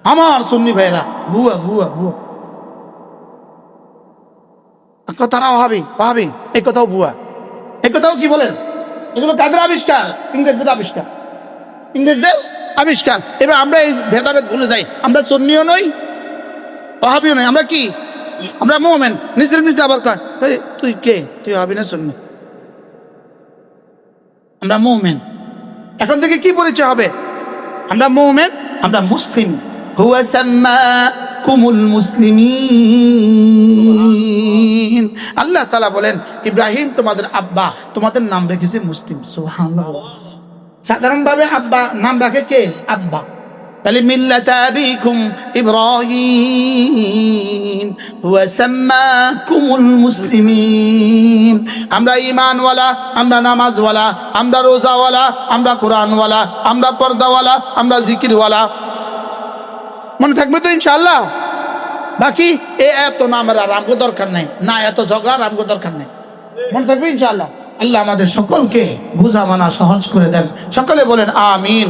আমার সুন্নি ভাইরা ভুয়া ভুয়া ভুয়া, তারা ওয়াহাবি ওয়াহাবি, এই কথাও ভুয়া, এই কথাও কি বলেন? এগুলো কাদের আবিষ্কার? ইংরেজদের আবিষ্কার, ইংরেজদের আবিষ্কার। এবার আমরা এই ভেদাভেদ ভুলে যাই, আমরা সুন্নিও নই ওয়াহাবিও নই, আমরা কি? আমরা মুমিন। নিজের নিজে আবার কয় তুই কে, তুই ওয়াহাবি না সুন্নি? আমরা মুমিন। এখন থেকে কি পরিচয় হবে? আমরা মুমিন, আমরা মুসলিম। হুয়া সাম্মাকুমুল মুসলিমিন। আল্লাহ তাআলা বলেন ইব্রাহিম তোমাদের আব্বা, তোমাদের নাম রেখেছে মুসলিম। সুবহানাল্লাহ। সাধারণভাবে আব্বা নাম রাখে কে? আব্বা। তাহলে মিল্লাতা আবিকুম ইব্রাহিম ওয়া সাম্মাকুমুল মুসলিমিন। আমরা ঈমানওয়ালা, আমরা নামাজওয়ালা, আমরা রোজাওয়ালা, আমরা কোরআনওয়ালা, আমরা পর্দাওয়ালা, আমরা জিকিরওয়ালা। মনে থাকবে তো ইনশাআল্লাহ? বাকি এত নামের আর আমগো দরকার নাই, না এত ঝগড়া আমগো দরকার নাই। মনে থাকবে ইনশাআল্লাহ? আল্লাহ আমাদের সকলকে বুঝা মানা সহজ করে দেন। সকলে বলেন আমিন।